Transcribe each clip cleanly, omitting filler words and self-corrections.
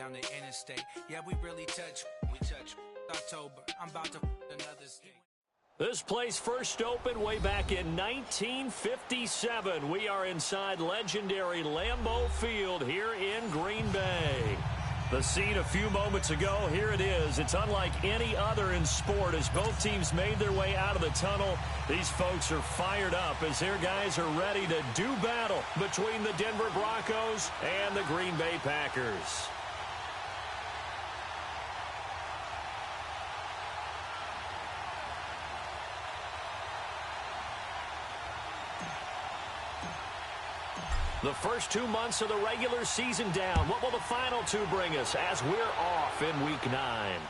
down the interstate. Yeah, we really touch. We touch October. I'm about to another state. This place first opened way back in 1957. We are inside legendary Lambeau Field here in Green Bay. The scene a few moments ago, here it is. It's unlike any other in sport as both teams made their way out of the tunnel. These folks are fired up as their guys are ready to do battle between the Denver Broncos and the Green Bay Packers. The first 2 months of the regular season down. What will the final two bring us as we're off in Week 9?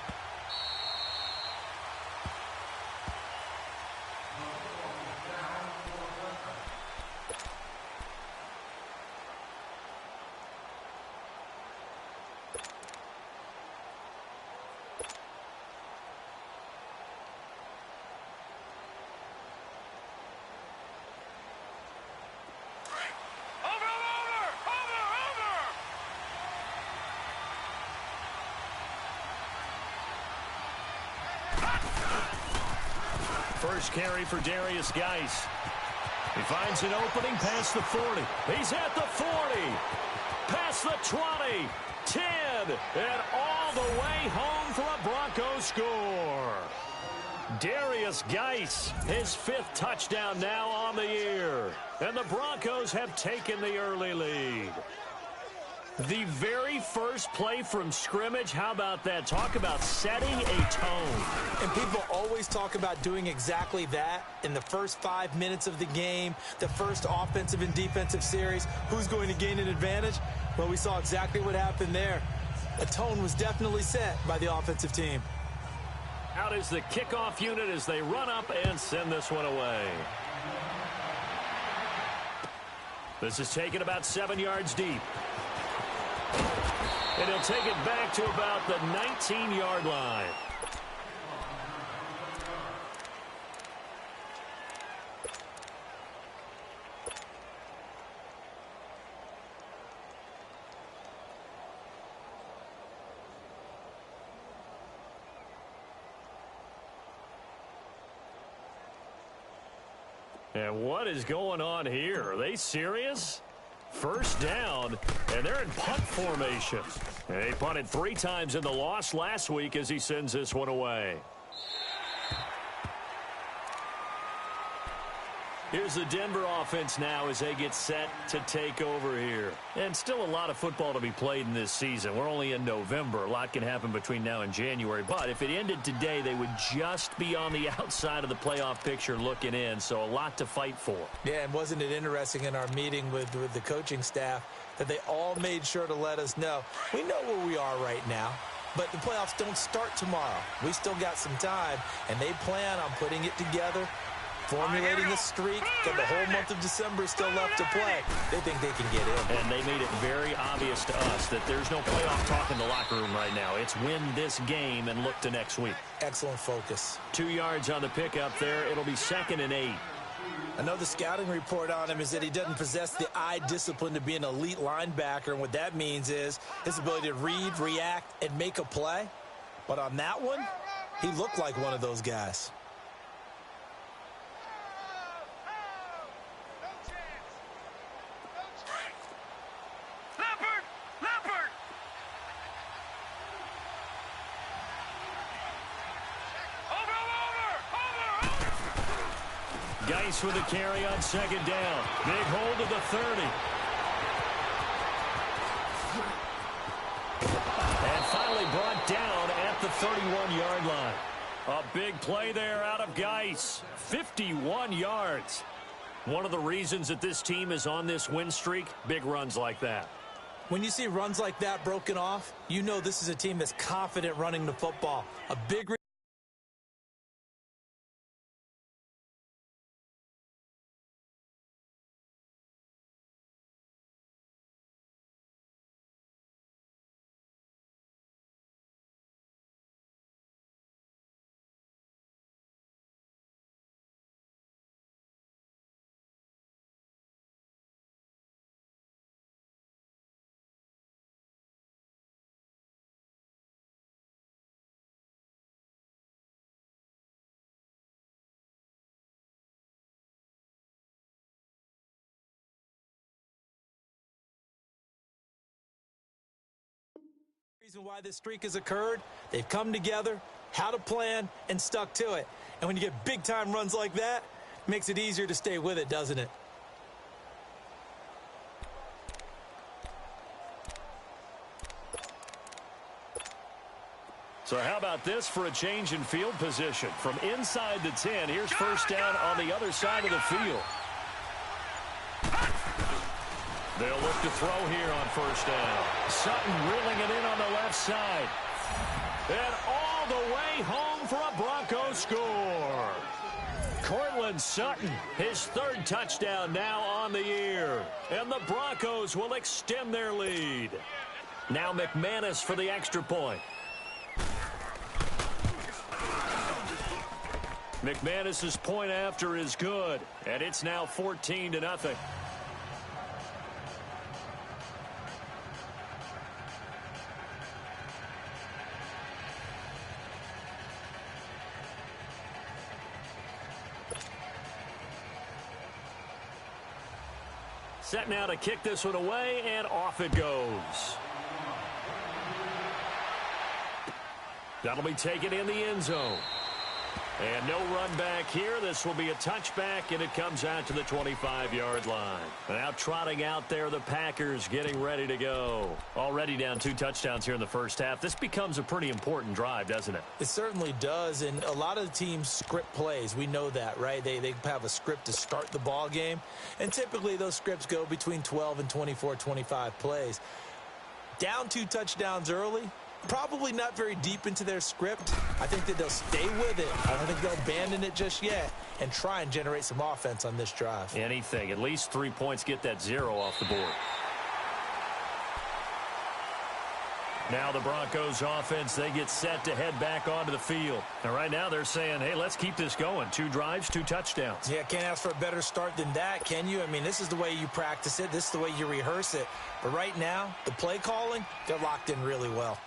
First carry for Darius Geis. He finds an opening past the 40. He's at the 40. Past the 20. 10. And all the way home for a Broncos score. Darius Geis, his 5th touchdown now on the year. And the Broncos have taken the early lead. The very first play from scrimmage, how about that? Talk about setting a tone. And people always talk about doing exactly that in the first 5 minutes of the game, the first offensive and defensive series. Who's going to gain an advantage? Well, we saw exactly what happened there. A tone was definitely set by the offensive team. Out is the kickoff unit as they run up and send this one away. This is taken about 7 yards deep. And he'll take it back to about the 19-yard line. And what is going on here? Are they serious? First down, and they're in punt formation. They punted 3 times in the loss last week as he sends this one away. Here's the Denver offense now as they get set to take over here. And still a lot of football to be played in this season. We're only in November. A lot can happen between now and January. But if it ended today, they would just be on the outside of the playoff picture looking in. So a lot to fight for. Yeah, and wasn't it interesting in our meeting with the coaching staff that they all made sure to let us know, we know where we are right now, but the playoffs don't start tomorrow. We still got some time, and they plan on putting it together, formulating a streak, that the whole month of December is still left to play. They think they can get in. And they made it very obvious to us that there's no playoff talk in the locker room right now. It's win this game and look to next week. Excellent focus. 2 yards on the pickup there. It'll be 2nd and 8. Another scouting report on him is that he doesn't possess the eye discipline to be an elite linebacker. And what that means is his ability to read, react, and make a play. But on that one, he looked like one of those guys. Geis with a carry on 2nd down. Big hold of the 30. And finally brought down at the 31-yard line. A big play there out of Geis. 51 yards. One of the reasons that this team is on this win streak, big runs like that. When you see runs like that broken off, you know this is a team that's confident running the football. A big reason why this streak has occurred. They've come together, had a plan, and stuck to it. And when you get big-time runs like that, it makes it easier to stay with it, doesn't it? So how about this for a change in field position? From inside the 10, here's first down on the other side of the field. They'll look to throw here on first down. Sutton reeling it in on the left side. And all the way home for a Broncos score. Cortland Sutton, his third touchdown now on the year. And the Broncos will extend their lead. Now McManus for the extra point. McManus's point after is good, and it's now 14-0. Set now to kick this one away, and off it goes. That'll be taken in the end zone. And no run back here. This will be a touchback, and it comes out to the 25-yard line. Now trotting out there, the Packers getting ready to go. Already down 2 touchdowns here in the first half. This becomes a pretty important drive, doesn't it? It certainly does, and a lot of the teams script plays. We know that, right? They have a script to start the ball game, and typically those scripts go between 12 and 24, 25 plays. Down 2 touchdowns early, probably not very deep into their script. I think that they'll stay with it. I don't think they'll abandon it just yet and try and generate some offense on this drive. Anything. At least 3 points, get that 0 off the board. Now the Broncos offense, they get set to head back onto the field. And right now they're saying, hey, let's keep this going. 2 drives, 2 touchdowns. Yeah, can't ask for a better start than that, can you? I mean, this is the way you practice it. This is the way you rehearse it. But right now, the play calling, they're locked in really well.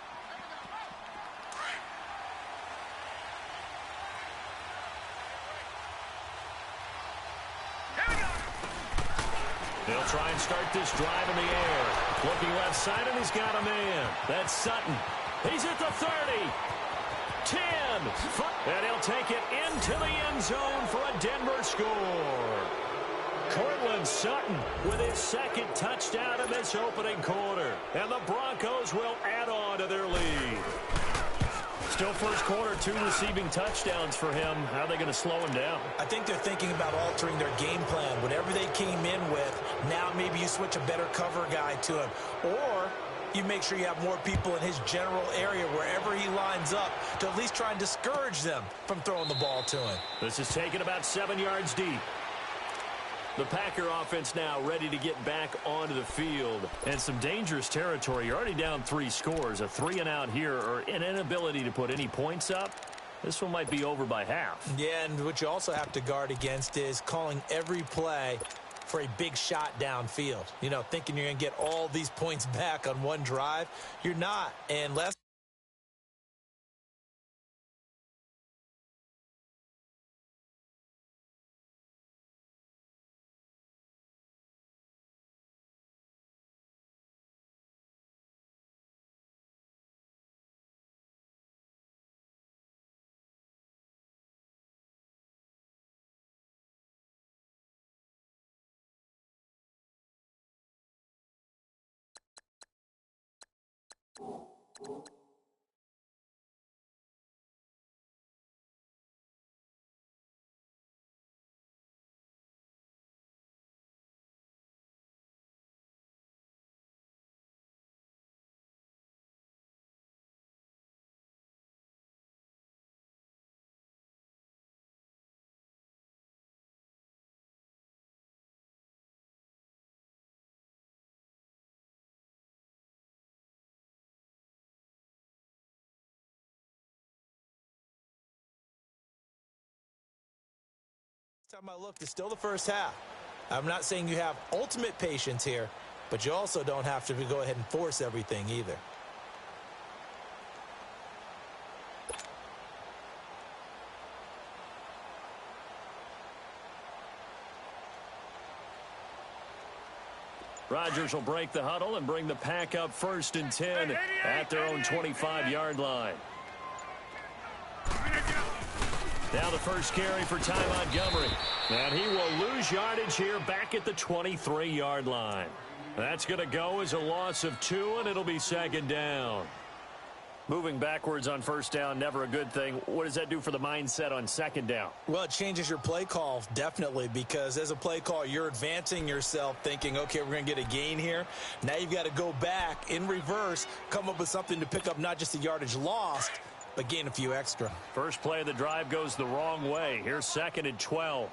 They'll try and start this drive in the air. Looking left side, and he's got a man. That's Sutton. He's at the 30. 10. And he'll take it into the end zone for a Denver score. Cortland Sutton with his second touchdown in this opening quarter. And the Broncos will add on to their lead. Still first quarter, 2 receiving touchdowns for him. How are they going to slow him down? I think they're thinking about altering their game plan. Whatever they came in with, now maybe you switch a better cover guy to him. Or you make sure you have more people in his general area wherever he lines up to at least try and discourage them from throwing the ball to him. This is taken about 7 yards deep. The Packer offense now ready to get back onto the field. And some dangerous territory. You're already down 3 scores. A 3-and-out here, or an inability to put any points up. This one might be over by half. Yeah, and what you also have to guard against is calling every play for a big shot downfield. You know, thinking you're going to get all these points back on one drive. You're not. And last time I looked, it's still the first half. I'm not saying you have ultimate patience here, but you also don't have to go ahead and force everything either. Rodgers will break the huddle and bring the pack up 1st and 10 at their own 25-yard line. Now the first carry for Ty Montgomery. And he will lose yardage here back at the 23-yard line. That's going to go as a loss of 2, and it'll be 2nd down. Moving backwards on 1st down, never a good thing. What does that do for the mindset on 2nd down? Well, it changes your play call, definitely, because as a play call, you're advancing yourself thinking, okay, we're going to get a gain here. Now you've got to go back in reverse, come up with something to pick up not just the yardage lost, but gain a few extra. First play of the drive goes the wrong way. Here's 2nd and 12.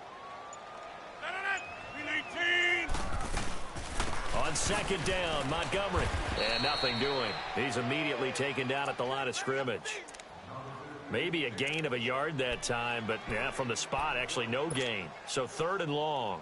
On 2nd down, Montgomery. And nothing doing. He's immediately taken down at the line of scrimmage. Maybe a gain of a yard that time, but yeah, from the spot, actually no gain. So 3rd and long.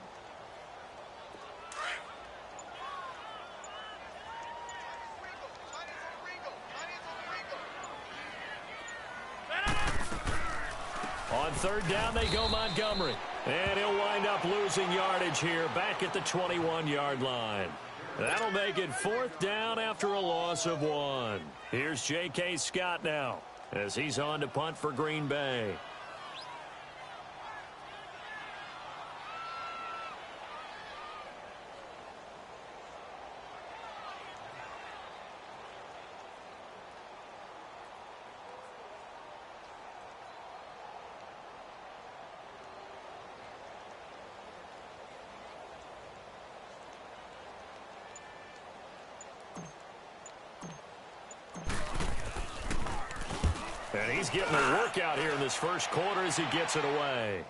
On 3rd down, they go Montgomery. And he'll wind up losing yardage here back at the 21-yard line. That'll make it 4th down after a loss of 1. Here's J.K. Scott now as he's on to punt for Green Bay. And he's getting a workout here in this first quarter as he gets it away.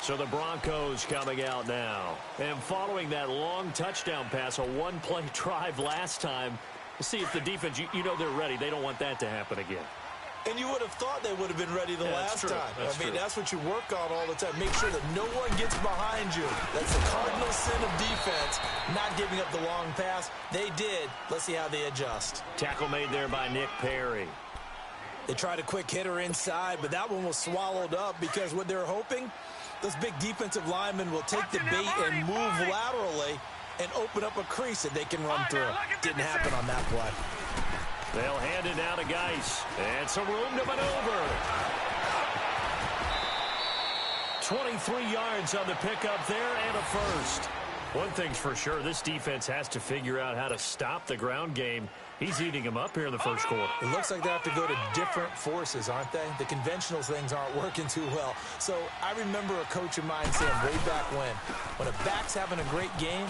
So the Broncos coming out now. And following that long touchdown pass, a one-play drive last time, we'll see if the defense, you know they're ready. They don't want that to happen again. And you would have thought they would have been ready the last time. That's what you work on all the time. Make sure that no one gets behind you. That's the cardinal sin of defense, not giving up the long pass. They did. Let's see how they adjust. Tackle made there by Nick Perry. They tried a quick hitter inside, but that one was swallowed up because what they're hoping, those big defensive linemen will take the bait and move laterally and open up a crease that they can run through. Didn't happen on that play. They'll hand it down to Geis. And some room to maneuver. 23 yards on the pickup there and a first. One thing's for sure, this defense has to figure out how to stop the ground game. He's eating them up here in the first quarter. It looks like they have to go to different forces, aren't they? The conventional things aren't working too well. So I remember a coach of mine saying way back when a back's having a great game,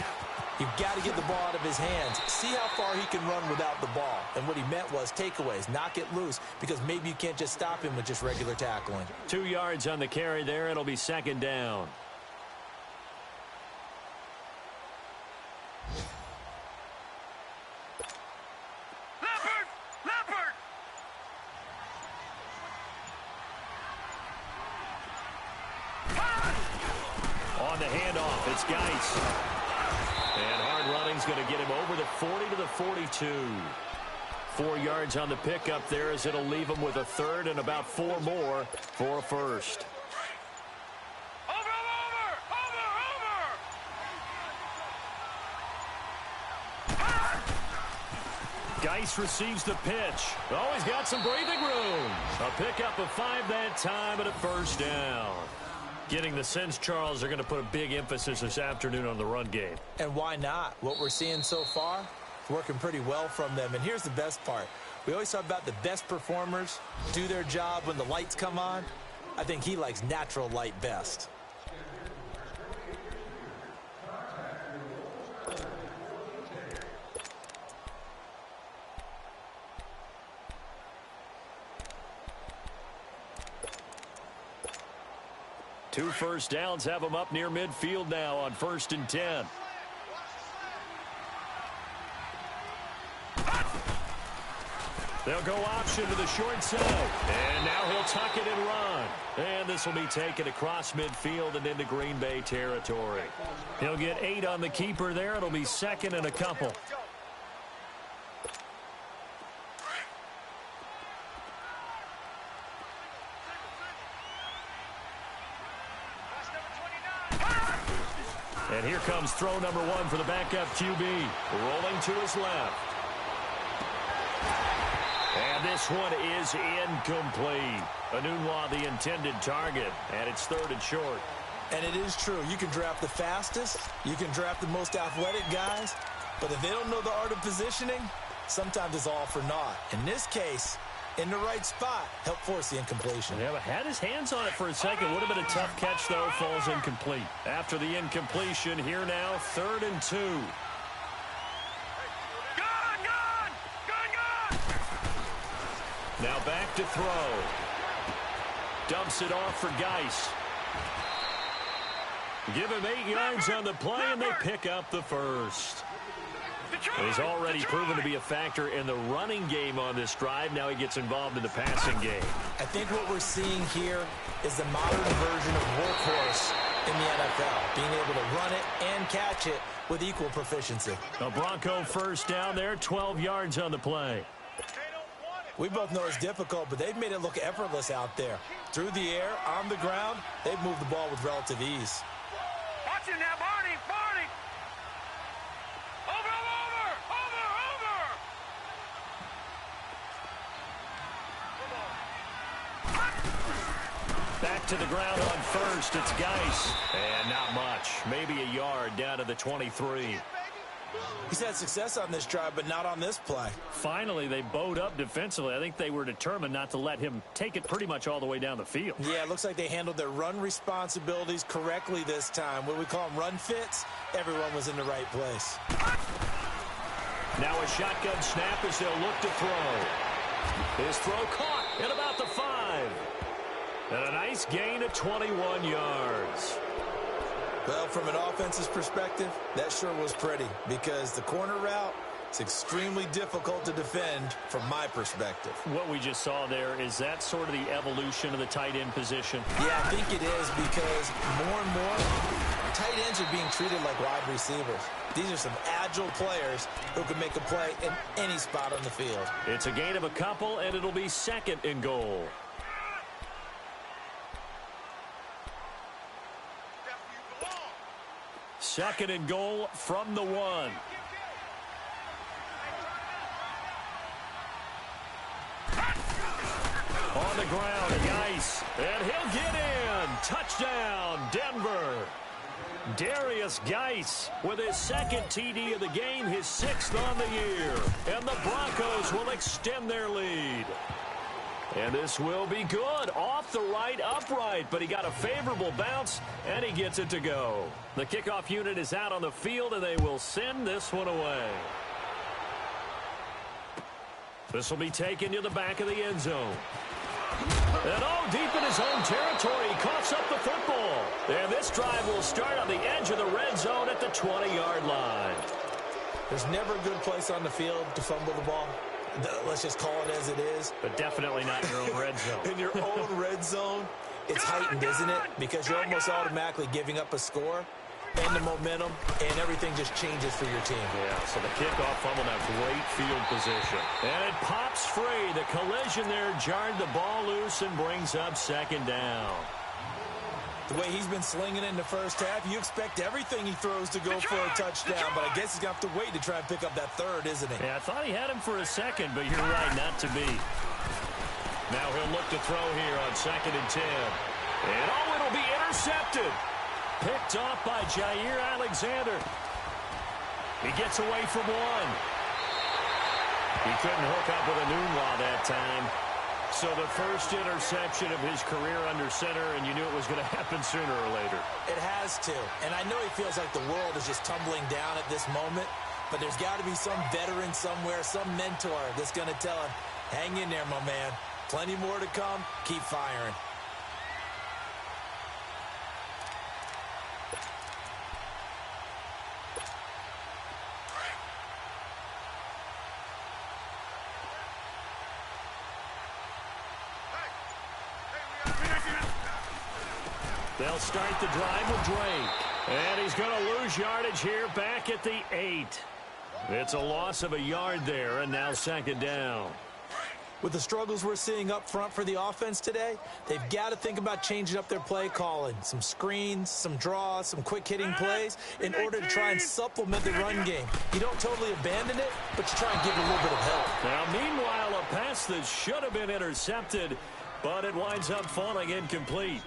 you've got to get the ball out of his hands. See how far he can run without the ball. And what he meant was takeaways, knock it loose, because maybe you can't just stop him with just regular tackling. 2 yards on the carry there. It'll be 2nd down. On the handoff, it's Geis. And hard running's going to get him over the 40 to the 42. 4 yards on the pickup there as it'll leave him with a third and about 4 more for a first. Geis receives the pitch. Oh, he's got some breathing room. A pickup of 5 that time and a first down. Getting the sense, Charles, they're going to put a big emphasis this afternoon on the run game. And why not? What we're seeing so far is working pretty well from them. And here's the best part. We always talk about the best performers do their job when the lights come on. I think he likes natural light best. Two first downs have them up near midfield now on 1st and 10. They'll go option to the short side. And now he'll tuck it and run. And this will be taken across midfield and into Green Bay territory. He'll get 8 on the keeper there. It'll be 2nd and a couple. And here comes throw number 1 for the backup QB. Rolling to his left. And this one is incomplete. Enunwa, the intended target, and it's 3rd and short. And it is true. You can draft the fastest. You can draft the most athletic guys. But if they don't know the art of positioning, sometimes it's all for naught. In this case, in the right spot, help force the incompletion. Yeah, but had his hands on it for a second. Would have been a tough catch, though. Falls incomplete. After the incompletion, here now, 3rd and 2. Now back to throw. Dumps it off for Geis. Give him 8 yards on the play, and they pick up the first. He's already proven to be a factor in the running game on this drive. Now he gets involved in the passing game. I think what we're seeing here is the modern version of workhorse in the NFL, being able to run it and catch it with equal proficiency. A Bronco first down there, 12 yards on the play. We both know it's difficult, but they've made it look effortless out there. Through the air, on the ground, they've moved the ball with relative ease. Watch him now, Barney! Barney! Over! Back to the ground on first. It's Geis. And not much. Maybe a yard down to the 23. He's had success on this drive, but not on this play. Finally, they bowed up defensively. I think they were determined not to let him take it pretty much all the way down the field. Yeah, it looks like they handled their run responsibilities correctly this time. What we call them run fits, everyone was in the right place. Now a shotgun snap as they'll look to throw. His throw caught at about the 5. And a nice gain of 21 yards. Well, from an offense's perspective, that sure was pretty because the corner route is extremely difficult to defend from my perspective. What we just saw there, is that sort of the evolution of the tight end position? Yeah, I think it is because more and more, tight ends are being treated like wide receivers. These are some agile players who can make a play in any spot on the field. It's a gain of a couple, and it'll be 2nd and goal. Second and goal from the 1. On the ground, Geis, and he'll get in. Touchdown, Denver. Darius Geis with his 2nd TD of the game, his 6th on the year. And the Broncos will extend their lead. And this will be good. Off the right upright, but he got a favorable bounce, and he gets it to go. The kickoff unit is out on the field, and they will send this one away. This will be taken to the back of the end zone. And deep in his own territory, he coughs up the football. And this drive will start on the edge of the red zone at the 20-yard line. There's never a good place on the field to fumble the ball. Let's just call it as it is. But definitely not in your own red zone. In your own red zone, it's heightened, isn't it? Because you're almost automatically giving up a score and the momentum, and everything just changes for your team. Yeah, so the kickoff fumble, now great field position. And it pops free. The collision there jarred the ball loose and brings up 2nd down. The way he's been slinging it in the first half, you expect everything he throws to go for a touchdown, but I guess he's going to have to wait to try and pick up that 3rd, isn't he? Yeah, I thought he had him for a second, but you're right, not to be. Now he'll look to throw here on 2nd and 10. And it'll be intercepted. Picked off by Jair Alexander. He gets away from 1. He couldn't hook up with Enunwa that time. So the first interception of his career under center, and you knew it was going to happen sooner or later. It has to. And I know he feels like the world is just tumbling down at this moment, but there's got to be some veteran somewhere, some mentor that's going to tell him, hang in there, my man. Plenty more to come. Keep firing. They'll start the drive with Drake. And he's going to lose yardage here back at the 8. It's a loss of a yard there, and now 2nd down. With the struggles we're seeing up front for the offense today, they've got to think about changing up their play calling. Some screens, some draws, some quick-hitting plays in order to try and supplement the run game. You don't totally abandon it, but you try and give it a little bit of help. Now, meanwhile, a pass that should have been intercepted, but it winds up falling incomplete.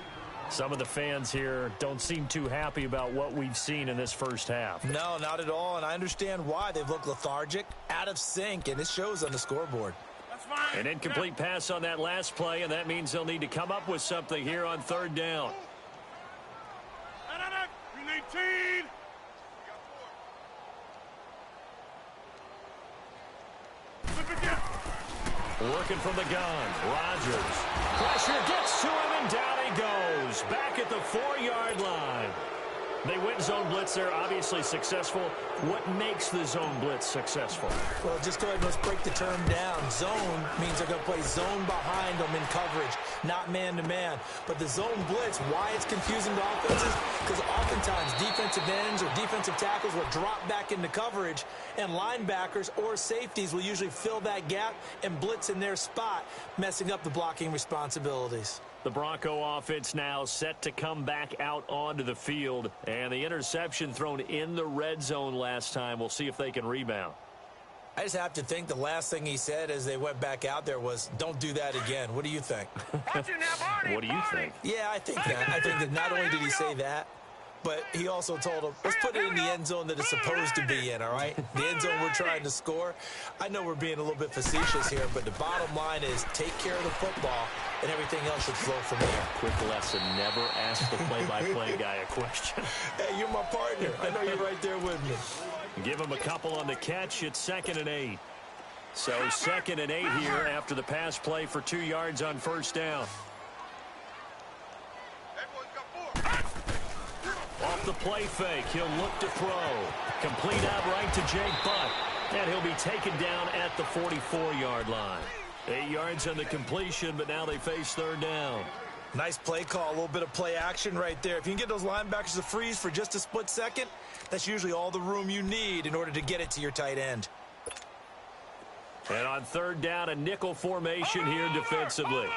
Some of the fans here don't seem too happy about what we've seen in this first half. No, not at all, and I understand why. They've looked lethargic, out of sync, and it shows on the scoreboard. An incomplete pass on that last play, and that means they'll need to come up with something here on third down. Working from the gun, Rodgers. Pressure gets to him, and down he goes. Back at the 4-yard line. They went zone blitz there, obviously successful. What makes the zone blitz successful? Well, just go ahead and let's break the term down. Zone means they're going to play zone behind them in coverage, not man-to-man. But the zone blitz, why it's confusing to offenses? Because oftentimes defensive ends or defensive tackles will drop back into coverage, and linebackers or safeties will usually fill that gap and blitz in their spot, messing up the blocking responsibilities. The Bronco offense now set to come back out onto the field. And the interception thrown in the red zone last time. We'll see if they can rebound. I just have to think the last thing he said as they went back out there was, don't do that again. What do you think? What do you think? Yeah, I think that. I think that not only did he say that, but he also told him, let's put it in the end zone that it's supposed to be in, all right? The end zone we're trying to score. I know we're being a little bit facetious here, but the bottom line is take care of the football, and everything else should flow from here. Quick lesson, never ask the play-by-play guy a question. Hey, you're my partner. I know you're right there with me. Give him a couple on the catch. It's 2nd and 8. So 2nd and 8 here after the pass play for 2 yards on first down. Off the play fake, he'll look to throw. Complete out right to Jake Butt. And he'll be taken down at the 44-yard line. 8 yards on the completion, but now they face third down. Nice play call, a little bit of play action right there. If you can get those linebackers to freeze for just a split second, that's usually all the room you need in order to get it to your tight end. And on third down, a nickel formation here defensively.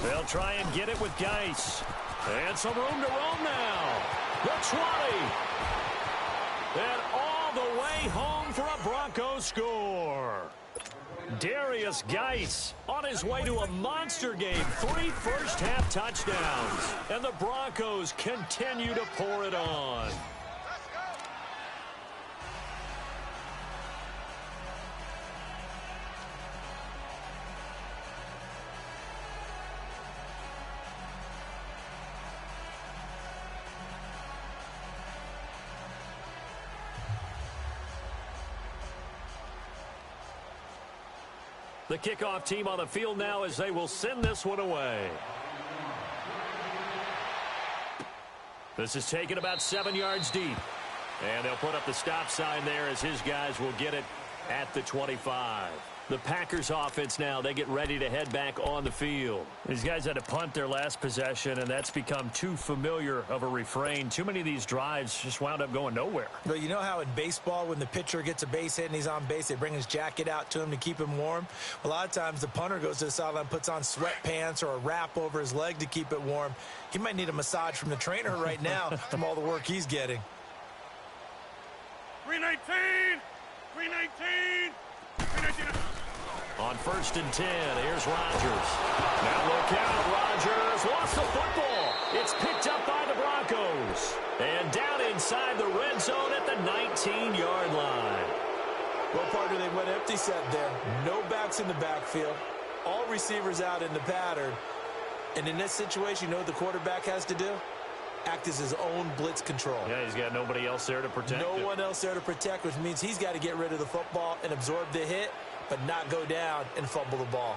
They'll try and get it with Geis. And some room to roam now. The 20. And all the way home for a Broncos score. Darius Geis on his way to a monster game. 3 first-half touchdowns. And the Broncos continue to pour it on. The kickoff team on the field now as they will send this one away. This is taken about 7 yards deep. And they'll put up the stop sign there as his guys will get it at the 25. The Packers offense now, they get ready to head back on the field. These guys had to punt their last possession, and that's become too familiar of a refrain. Too many of these drives just wound up going nowhere. Well, you know how in baseball when the pitcher gets a base hit and he's on base, they bring his jacket out to him to keep him warm? A lot of times the punter goes to the sideline, puts on sweatpants or a wrap over his leg to keep it warm. He might need a massage from the trainer right now from all the work he's getting. 319! 319! 319! On 1st and 10, here's Rodgers. Now look out, Rodgers lost the football. It's picked up by the Broncos. And down inside the red zone at the 19-yard line. Well, partner, they went empty set there. No backs in the backfield. All receivers out in the pattern. And in this situation, you know what the quarterback has to do? Act as his own blitz control. Yeah, he's got nobody else there to protect him. No one else there to protect, which means he's got to get rid of the football and absorb the hit, but not go down and fumble the ball.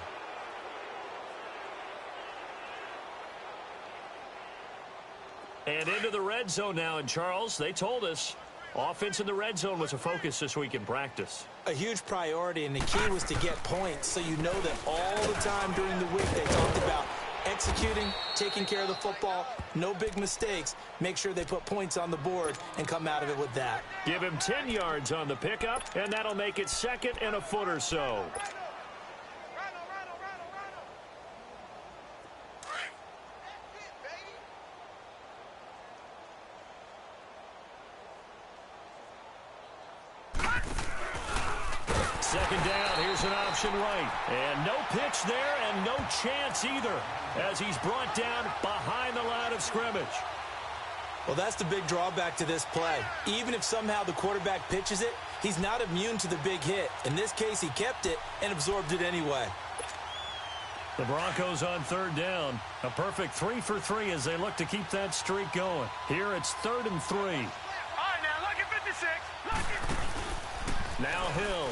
And into the red zone now. And, Charles, they told us offense in the red zone was a focus this week in practice. A huge priority, and the key was to get points. So you know that all the time during the week they talked about executing, taking care of the football, no big mistakes. Make sure they put points on the board and come out of it with that. Give him 10 yards on the pickup, and that'll make it 2nd and a foot or so. Second down, here's an option right. And no pitch there and no chance either as he's brought down behind the line of scrimmage. Well, that's the big drawback to this play. Even if somehow the quarterback pitches it, he's not immune to the big hit. In this case, he kept it and absorbed it anyway. The Broncos on 3rd down. A perfect 3 for 3 as they look to keep that streak going. Here it's 3rd and 3. All right, now, look at 56. Look at... Now Hill.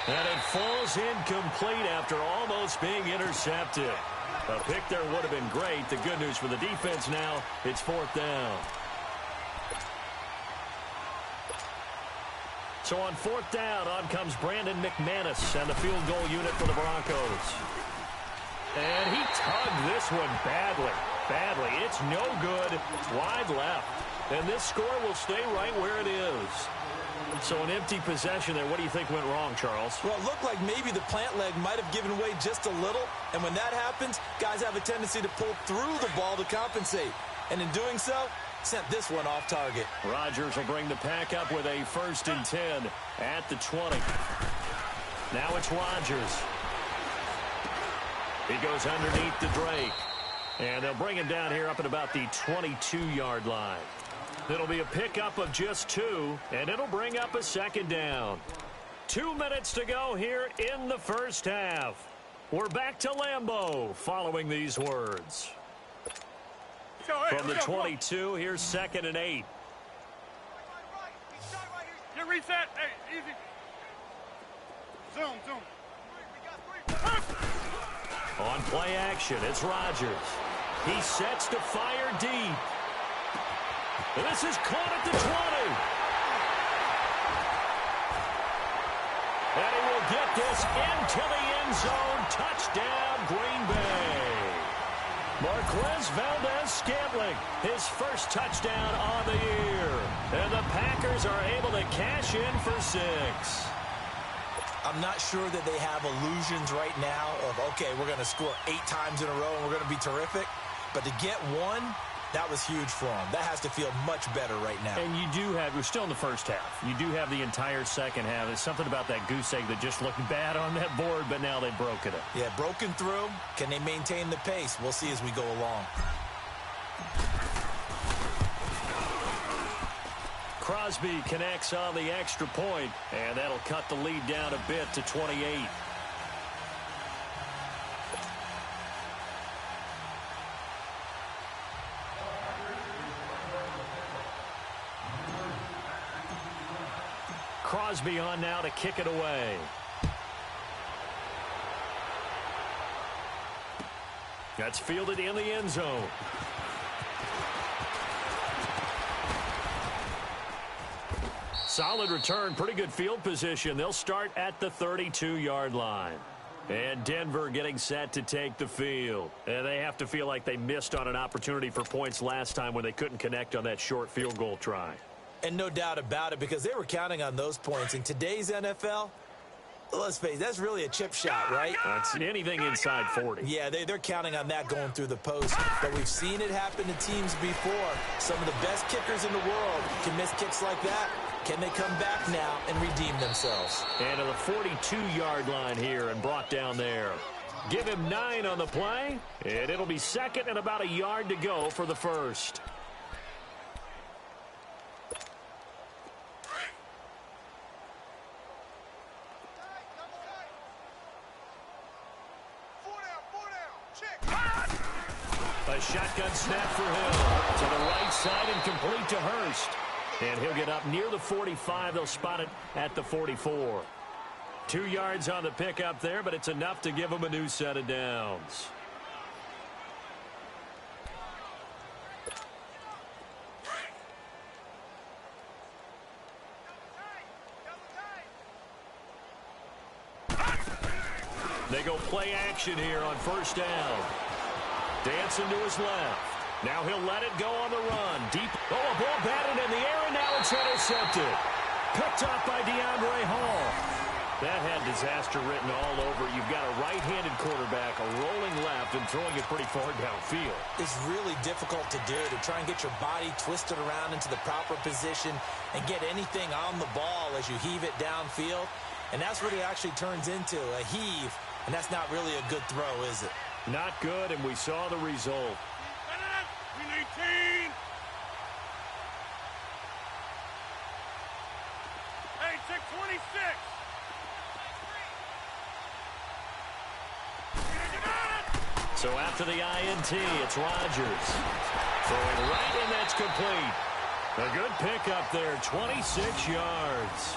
And it falls incomplete after almost being intercepted. A pick there would have been great. The good news for the defense now, it's 4th down. So on 4th down, on comes Brandon McManus and the field goal unit for the Broncos. And he tugged this one badly. It's no good. Wide left. And this score will stay right where it is. So an empty possession there. What do you think went wrong, Charles? Well, it looked like maybe the plant leg might have given way just a little. And when that happens, guys have a tendency to pull through the ball to compensate. And in doing so, sent this one off target. Rodgers will bring the pack up with a 1st and 10 at the 20. Now it's Rodgers. He goes underneath to Drake. And they'll bring him down here up at about the 22-yard line. It'll be a pickup of just 2, and it'll bring up a 2nd down. 2 minutes to go here in the first half. We're back to Lambeau following these words. From the 22, here's 2nd and 8. Get reset. Hey, easy. Zoom. On play action, it's Rodgers. He sets to fire deep. And this is caught at the 20. And he will get this into the end zone. Touchdown, Green Bay. Marquez Valdez-Scantling, his first touchdown on the year. And the Packers are able to cash in for 6. I'm not sure that they have illusions right now of, okay, we're going to score 8 times in a row and we're going to be terrific. But to get 1, that was huge for them. That has to feel much better right now. And you do have, we're still in the first half. You do have the entire second half. There's something about that goose egg that just looked bad on that board, but now they've broken it. Yeah, broken through. Can they maintain the pace? We'll see as we go along. Crosby connects on the extra point, and that'll cut the lead down a bit to 28. Crosby on now to kick it away. That's fielded in the end zone. Solid return, pretty good field position. They'll start at the 32-yard line. And Denver getting set to take the field. And they have to feel like they missed on an opportunity for points last time when they couldn't connect on that short field goal try. And no doubt about it, because they were counting on those points. In today's NFL, let's face it, that's really a chip shot, right? That's anything inside 40. Yeah, they're counting on that going through the post. But we've seen it happen to teams before. Some of the best kickers in the world can miss kicks like that. Can they come back now and redeem themselves? And to the 42-yard line here and brought down there. Give him 9 on the play, and it'll be second and about a yard to go for the first. A shotgun snap for Hill. To the right side and complete to Hurst. And he'll get up near the 45. They'll spot it at the 44. 2 yards on the pickup there, but it's enough to give him a new set of downs. They go play action here on first down. Dancing to his left. Now he'll let it go on the run. Deep. Oh, a ball batted in the air, and now it's intercepted. Picked up by DeAndre Hall. That had disaster written all over. You've got a right-handed quarterback, a rolling left, and throwing it pretty far downfield. It's really difficult to do, to try and get your body twisted around into the proper position and get anything on the ball as you heave it downfield. And that's what it actually turns into, a heave. And that's not really a good throw, is it? Not good, and we saw the result. We need team. Hey, 626. So after the INT, it's Rodgers. Throwing right, and that's complete. A good pickup there, 26 yards.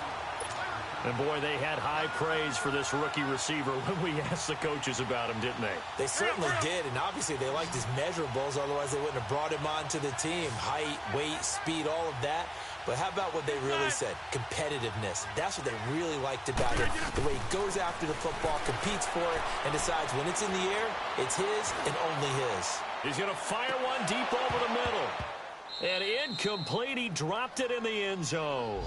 And, boy, they had high praise for this rookie receiver when we asked the coaches about him, didn't they? They certainly did, and obviously they liked his measurables. Otherwise, they wouldn't have brought him onto the team. Height, weight, speed, all of that. But how about what they really said? Competitiveness. That's what they really liked about him. The way he goes after the football, competes for it, and decides when it's in the air, it's his and only his. He's going to fire one deep over the middle. And incomplete. He dropped it in the end zone.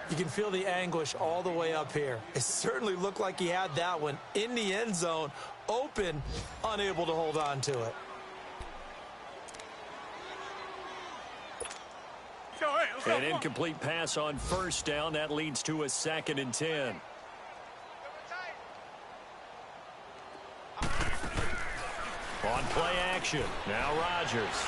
You can feel the anguish all the way up here. It certainly looked like he had that one in the end zone, open, unable to hold on to it. An incomplete pass on first down. That leads to a 2nd and 10. On play action. Now Rodgers.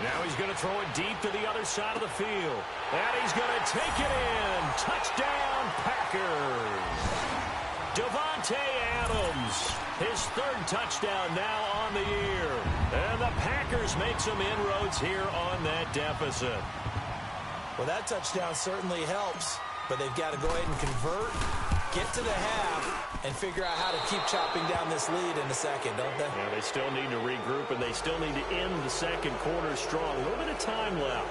Now he's going to throw it deep to the other side of the field. And he's going to take it in. Touchdown, Packers. Davante Adams, his 3rd touchdown now on the year. And the Packers make some inroads here on that deficit. Well, that touchdown certainly helps, but they've got to go ahead and convert, get to the half, and figure out how to keep chopping down this lead in the second, don't they? Yeah, they still need to regroup, and they still need to end the second quarter strong. A little bit of time left.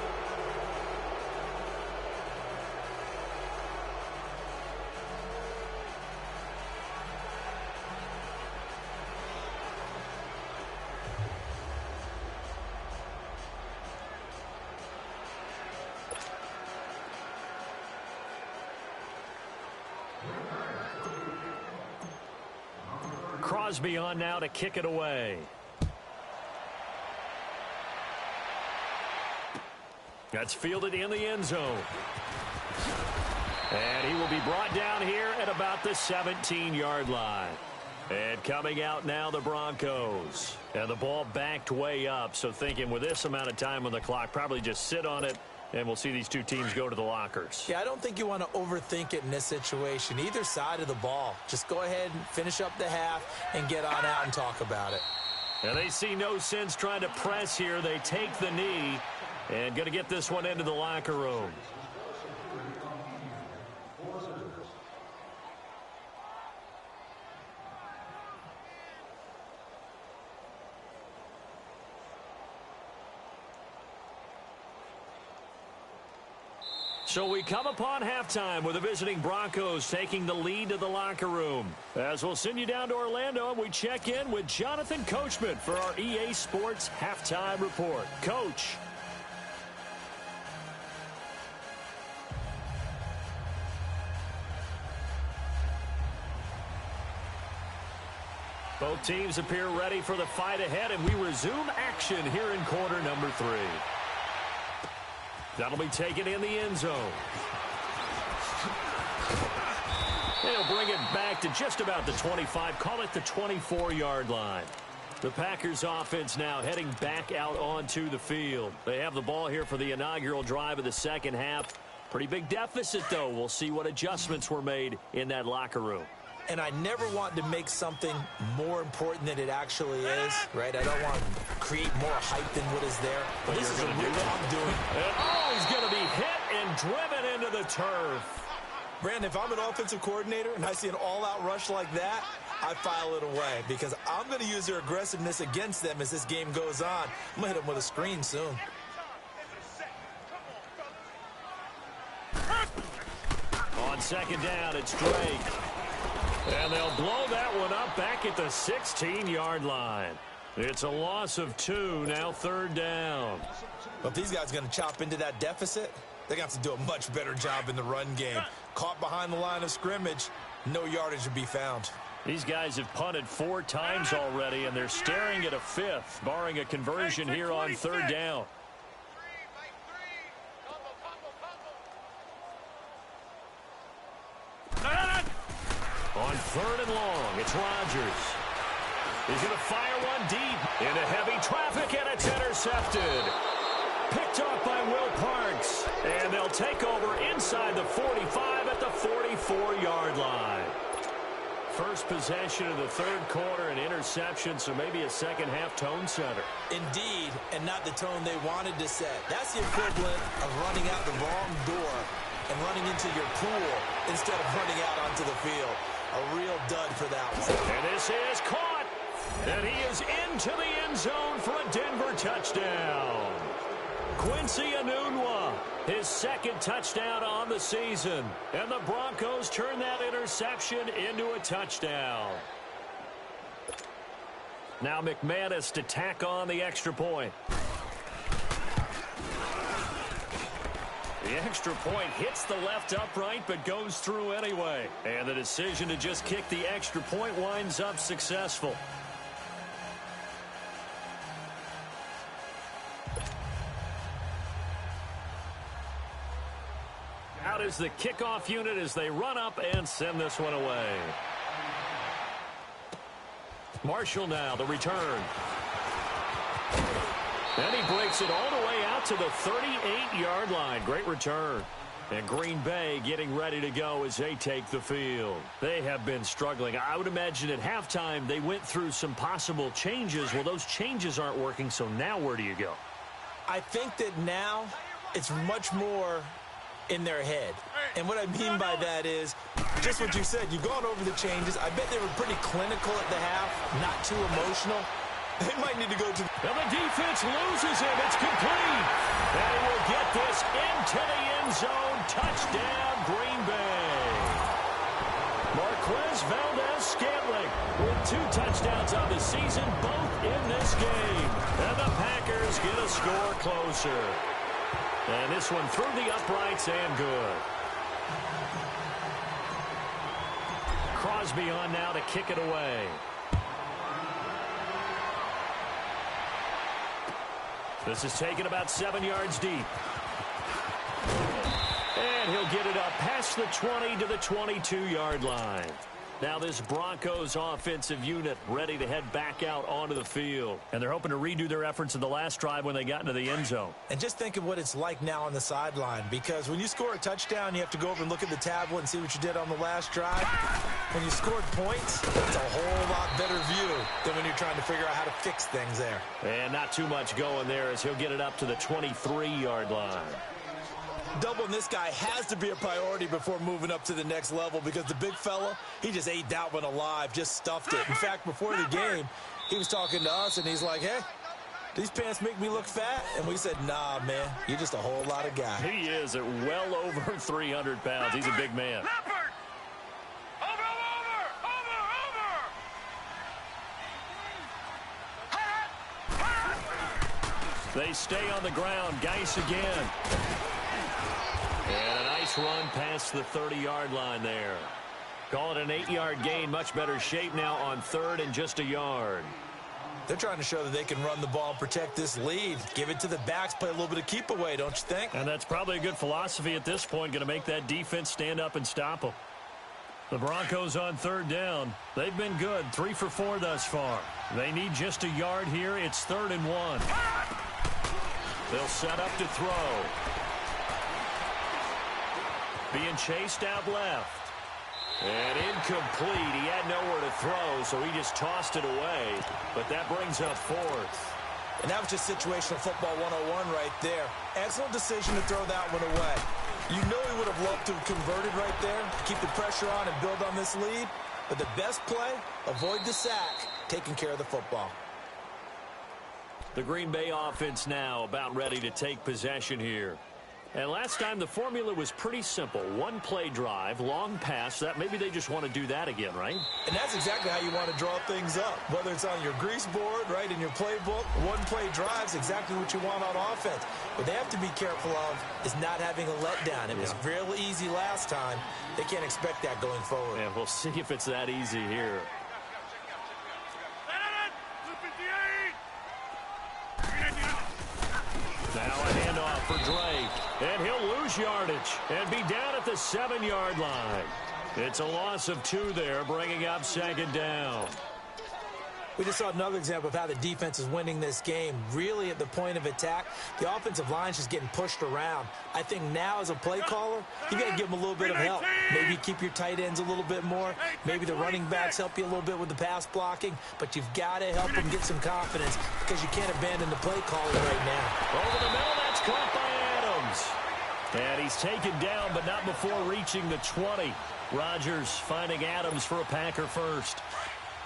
Crosby on now to kick it away. That's fielded in the end zone. And he will be brought down here at about the 17-yard line. And coming out now, the Broncos. And the ball backed way up, so thinking with this amount of time on the clock, probably just sit on it, and we'll see these two teams go to the lockers. Yeah, I don't think you want to overthink it in this situation. Either side of the ball. Just go ahead and finish up the half and get on out and talk about it. And they see no sense trying to press here. They take the knee and going to get this one into the locker room. So we come upon halftime with the visiting Broncos taking the lead to the locker room. As we'll send you down to Orlando, and we check in with Jonathan Coachman for our EA Sports Halftime Report. Coach. Both teams appear ready for the fight ahead, and we resume action here in quarter number 3. That'll be taken in the end zone. They'll bring it back to just about the 25, call it the 24-yard line. The Packers offense now heading back out onto the field. They have the ball here for the inaugural drive of the second half. Pretty big deficit, though. We'll see what adjustments were made in that locker room. And I never want to make something more important than it actually is, right? I don't want to create more hype than what is there. But this is what I'm doing. And, he's going to be hit and driven into the turf. Brandon, if I'm an offensive coordinator and I see an all-out rush like that, I file it away because I'm going to use their aggressiveness against them as this game goes on. I'm going to hit them with a screen soon. On second down, it's Drake. And they'll blow that one up back at the 16-yard line. It's a loss of 2, now 3rd down. But if these guys are going to chop into that deficit, they're going to have to do a much better job in the run game. Caught behind the line of scrimmage, no yardage to be found. These guys have punted 4 times already, and they're staring at a 5th, barring a conversion here on 3rd down. On 3rd and long, it's Rodgers. He's going to fire one deep into heavy traffic, and it's intercepted. Picked off by Will Parks, and they'll take over inside the 45 at the 44-yard line. First possession of the 3rd quarter, an interception, so maybe a second-half tone setter. Indeed, and not the tone they wanted to set. That's the equivalent of running out the wrong door and running into your pool instead of running out onto the field. A real dud for that one. And this is caught, and he is into the end zone for a Denver touchdown. Quincy Enunwa, his 2nd touchdown on the season. And the Broncos turn that interception into a touchdown. Now McManus to tack on the extra point. The extra point hits the left upright but goes through anyway. And the decision to just kick the extra point winds up successful. Out is the kickoff unit as they run up and send this one away. Marshall now, the return. And he breaks it all the way out to the 38-yard line. Great return. And Green Bay getting ready to go as they take the field. They have been struggling. I would imagine at halftime they went through some possible changes. Well, those changes aren't working, so now where do you go? I think that now it's much more in their head. And what I mean by that is just what you said. You've gone over the changes. I bet they were pretty clinical at the half, not too emotional. They might need to go to... Now the defense loses him. It's complete. And he will get this into the end zone. Touchdown, Green Bay. Marquez Valdez-Scantling with 2 touchdowns on the season, both in this game. And the Packers get a score closer. And this one through the uprights and good. Crosby on now to kick it away. This is taken about 7 yards deep. And he'll get it up past the 20 to the 22-yard line. Now this Broncos offensive unit ready to head back out onto the field. And they're hoping to redo their efforts in the last drive when they got into the end zone. And just think of what it's like now on the sideline, because when you score a touchdown, you have to go over and look at the tablet and see what you did on the last drive. When you scored points, it's a whole lot better view than when you're trying to figure out how to fix things there. And not too much going there as he'll get it up to the 23-yard line. Doubling this guy has to be a priority before moving up to the next level, because the big fella, he just ate that one alive, just stuffed it. In fact, before the game, he was talking to us, and he's like, hey, these pants make me look fat? And we said, nah, man, you're just a whole lot of guy. He is at well over 300 pounds. He's a big man. They stay on the ground. Geis again. And a nice run past the 30-yard line there. Call it an 8-yard gain. Much better shape now on 3rd and just a yard. They're trying to show that they can run the ball and protect this lead. Give it to the backs, play a little bit of keep away, don't you think? And that's probably a good philosophy at this point. Going to make that defense stand up and stop them. The Broncos on 3rd down. They've been good. 3 for 4 thus far. They need just a yard here. It's 3rd and 1. They'll set up to throw. Being chased out left. And incomplete. He had nowhere to throw, so he just tossed it away. But that brings up 4th. And that was just situational football 101 right there. Excellent decision to throw that one away. You know he would have loved to have converted right there, keep the pressure on and build on this lead. But the best play, avoid the sack, taking care of the football. The Green Bay offense now about ready to take possession here. And last time the formula was pretty simple. One play drive, long pass. That maybe they just want to do that again, right? And that's exactly how you want to draw things up. Whether it's on your grease board, right, in your playbook, one play drive is exactly what you want on offense. What they have to be careful of is not having a letdown. It was real easy last time. They can't expect that going forward. Yeah, we'll see if it's that easy here. Now a handoff for Drake, and he'll lose yardage and be down at the 7-yard line. It's a loss of 2 there, bringing up 2nd down. We just saw another example of how the defense is winning this game. Really at the point of attack, the offensive line's just getting pushed around. I think now as a play caller, you got to give them a little bit of help. Maybe keep your tight ends a little bit more. Maybe the running backs help you a little bit with the pass blocking. But you've got to help them get some confidence because you can't abandon the play calling right now. Over the middle, that's caught by Adams. And he's taken down, but not before reaching the 20. Rodgers finding Adams for a Packer first.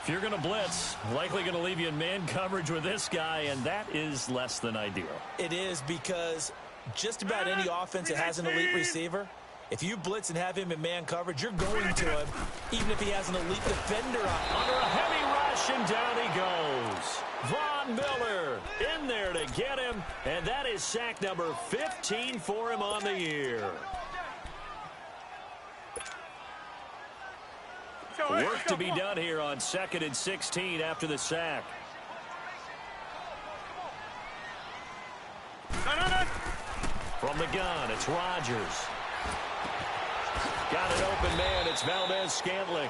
If you're going to blitz, likely going to leave you in man coverage with this guy, and that is less than ideal. It is because just about any offense that has an elite receiver, if you blitz and have him in man coverage, you're going to him, even if he has an elite defender on. Under a heavy rush, and down he goes. Von Miller in there to get him, and that is sack number 15 for him on the year. Work to be done here on 2nd and 16 after the sack. From the gun, it's Rodgers. Got an open man, it's Valdez-Scantling.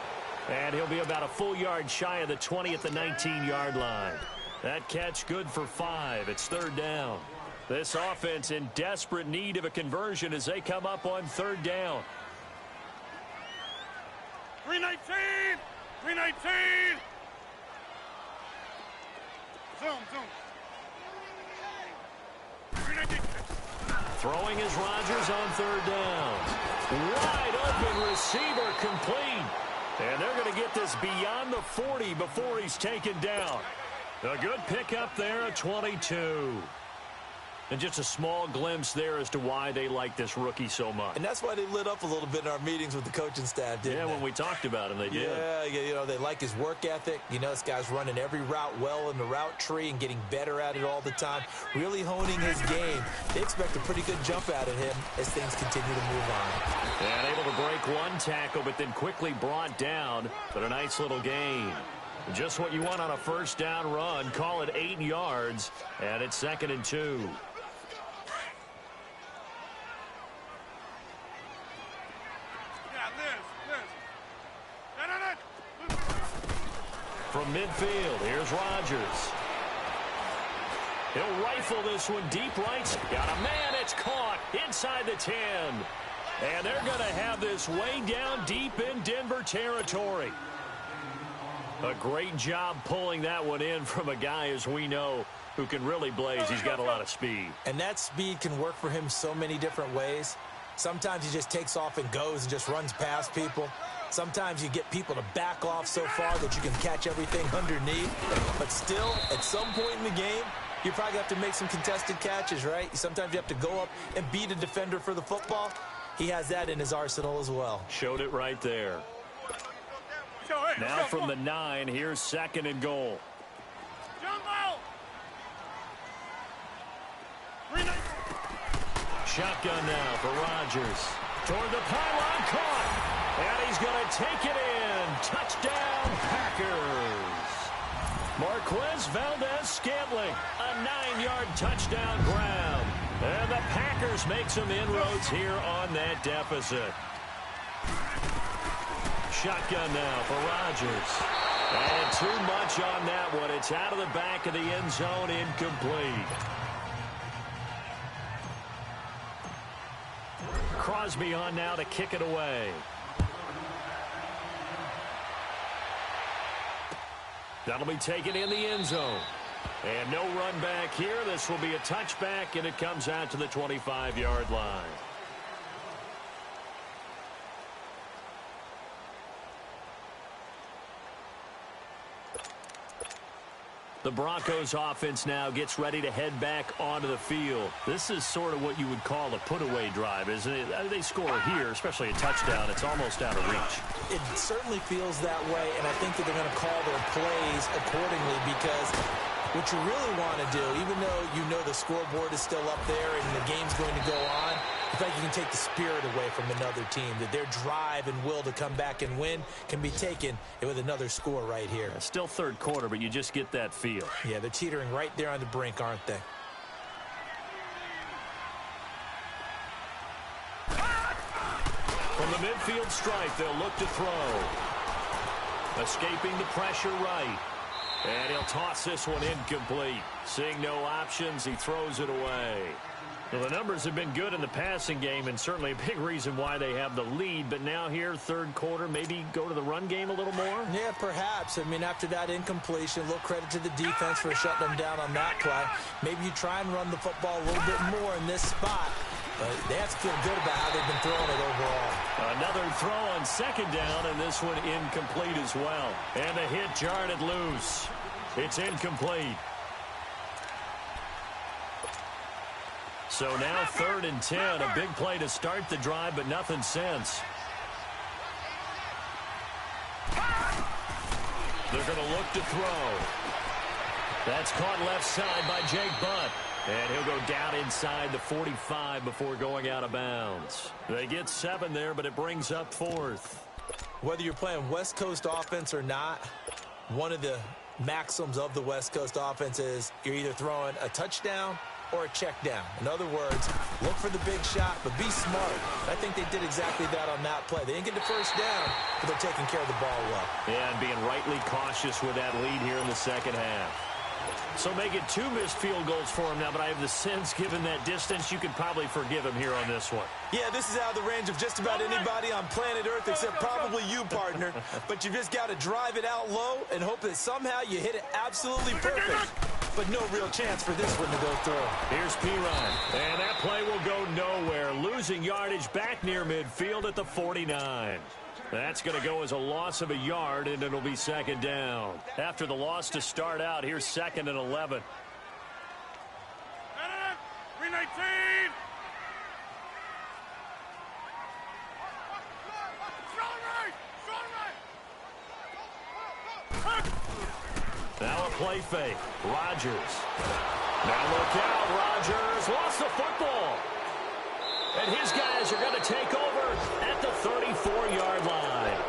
And he'll be about a full yard shy of the 20 at the 19-yard line. That catch good for 5. It's 3rd down. This offense in desperate need of a conversion as they come up on 3rd down. 319! 319! Zoom. 319. Throwing is Rodgers on 3rd down. Wide open receiver complete. And they're going to get this beyond the 40 before he's taken down. A good pickup there at 22. And just a small glimpse there as to why they like this rookie so much. And that's why they lit up a little bit in our meetings with the coaching staff, didn't they? Yeah, when we talked about him, they did. Yeah, you know, they like his work ethic. You know, this guy's running every route well in the route tree and getting better at it all the time, really honing his game. They expect a pretty good jump out of him as things continue to move on. And able to break one tackle, but then quickly brought down. But a nice little gain. Just what you want on a 1st down run. Call it 8 yards, and it's 2nd and 2. From midfield, here's Rodgers. He'll rifle this one deep right. Got a man, it's caught inside the 10. And they're going to have this way down deep in Denver territory. A great job pulling that one in from a guy, as we know, who can really blaze. He's got a lot of speed. And that speed can work for him so many different ways. Sometimes he just takes off and goes and just runs past people. Sometimes you get people to back off so far that you can catch everything underneath. But still, at some point in the game, you probably have to make some contested catches, right? Sometimes you have to go up and beat a defender for the football. He has that in his arsenal as well. Showed it right there. Now from the 9, here's 2nd and goal. Shotgun now for Rodgers. Toward the pylon, caught. And he's going to take it in. Touchdown, Packers. Marquez Valdez-Scantling, a 9-yard touchdown grab. And the Packers make some inroads here on that deficit. Shotgun now for Rodgers. And too much on that one. It's out of the back of the end zone, incomplete. Crosby on now to kick it away. That'll be taken in the end zone. And no run back here. This will be a touchback, and it comes out to the 25-yard line. The Broncos offense now gets ready to head back onto the field. This is sort of what you would call a put-away drive, isn't it? They score here, especially a touchdown. It's almost out of reach. It certainly feels that way, and I think that they're going to call their plays accordingly because what you really want to do, even though you know the scoreboard is still up there and the game's going to go on, I think you can take the spirit away from another team, that their drive and will to come back and win can be taken with another score right here. Still third quarter, but you just get that feel. Yeah, they're teetering right there on the brink, aren't they? From the midfield stripe, they'll look to throw. Escaping the pressure right. And he'll toss this one incomplete. Seeing no options, he throws it away. Well, the numbers have been good in the passing game and certainly a big reason why they have the lead. But now here, third quarter, maybe go to the run game a little more? Yeah, perhaps. I mean, after that incompletion, a little credit to the defense for shutting them down on that play. Maybe you try and run the football a little bit more in this spot. But they have to feel good about how they've been throwing it overall. Another throw on second down, and this one incomplete as well. And the hit jarred it loose. It's incomplete. So now 3rd and 10, a big play to start the drive, but nothing since. They're going to look to throw. That's caught left side by Jake Butt. And he'll go down inside the 45 before going out of bounds. They get 7 there, but it brings up 4th. Whether you're playing West Coast offense or not, one of the maxims of the West Coast offense is you're either throwing a touchdown or a check down. In other words, look for the big shot, but be smart. I think they did exactly that on that play. They didn't get the first down, but they're taking care of the ball well. Yeah, and being rightly cautious with that lead here in the second half. So make it 2 missed field goals for him now, but I have the sense, given that distance, you could probably forgive him here on this one. Yeah, this is out of the range of just about anybody on planet Earth except probably you, partner. But you just got to drive it out low and hope that somehow you hit it absolutely perfect. But no real chance for this one to go through. Here's P-Ryan, and that play will go nowhere. Losing yardage back near midfield at the 49. That's going to go as a loss of a yard, and it'll be second down. After the loss to start out, here's 2nd and 11. 319. Now a play fake. Rodgers. Now look out. Rodgers lost the football. And his guys are going to take over at the 34-yard line.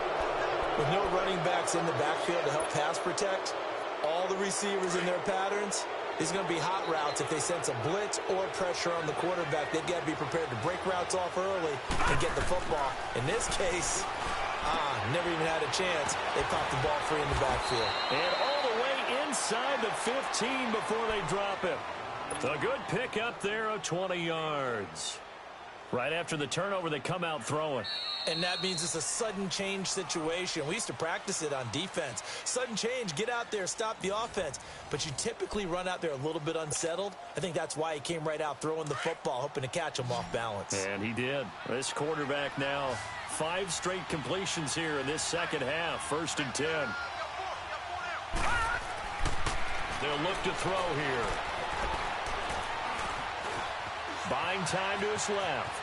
With no running backs in the backfield to help pass protect, all the receivers in their patterns, these are going to be hot routes. If they sense a blitz or pressure on the quarterback, they've got to be prepared to break routes off early and get the football. In this case, never even had a chance. They popped the ball free in the backfield. And all the way inside the 15 before they drop him. A good pick up there of 20 yards. Right after the turnover, they come out throwing. And that means it's a sudden change situation. We used to practice it on defense. Sudden change, get out there, stop the offense. But you typically run out there a little bit unsettled. I think that's why he came right out throwing the football, hoping to catch him off balance. And he did. This quarterback now, 5 straight completions here in this second half. 1st and 10. They'll look to throw here. Buying time to his left.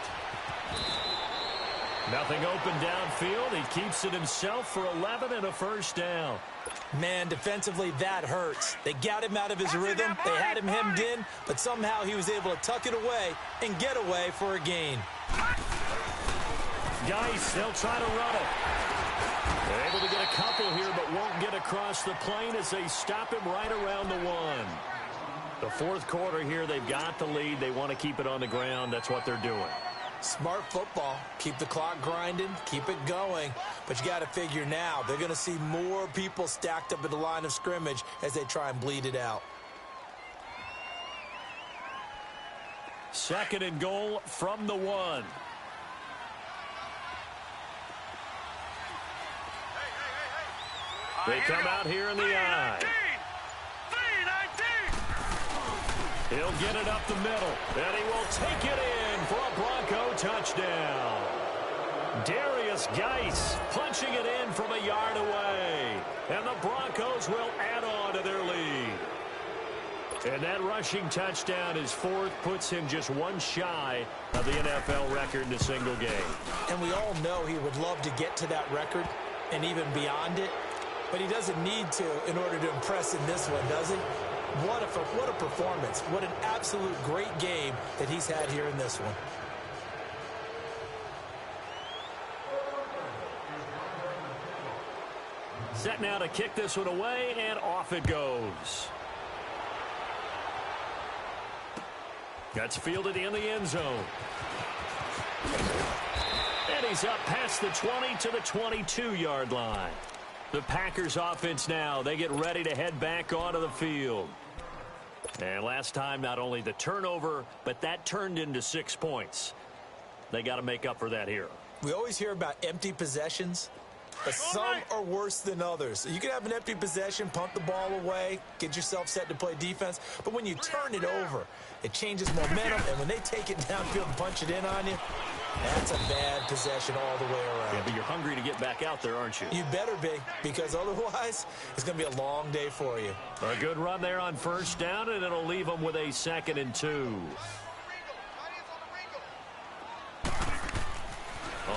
Nothing open downfield. He keeps it himself for 11 and a first down. Man, defensively, that hurts. They got him out of his rhythm. They had him hemmed in, but somehow he was able to tuck it away and get away for a gain. Geis, they'll try to run it. They're able to get a couple here, but won't get across the plane as they stop him right around the 1. The 4th quarter here, they've got the lead. They want to keep it on the ground. That's what they're doing. Smart football. Keep the clock grinding. Keep it going. But you got to figure now, they're going to see more people stacked up at the line of scrimmage as they try and bleed it out. 2nd and goal from the 1. They come out here in the I. He'll get it up the middle, and he will take it in for a Bronco touchdown. Darius Geis punching it in from a yard away, and the Broncos will add on to their lead. And that rushing touchdown, his fourth, puts him just one shy of the NFL record in a single game. And we all know he would love to get to that record and even beyond it, but he doesn't need to in order to impress in this one, does he? What a performance. What an absolute great game that he's had here in this one. Set now to kick this one away, and off it goes. That's fielded in the end zone. And he's up past the 20 to the 22-yard line. The Packers offense now, they get ready to head back onto the field. And last time, not only the turnover, but that turned into 6 points. They got to make up for that here. We always hear about empty possessions, but some are worse than others. You can have an empty possession, punt the ball away, get yourself set to play defense, but when you turn it over, it changes momentum, and when they take it downfield and punch it in on you, that's a bad possession all the way around. Yeah, but you're hungry to get back out there, aren't you? You better be, because otherwise it's going to be a long day for you. A good run there on first down, and it'll leave them with a 2nd and 2.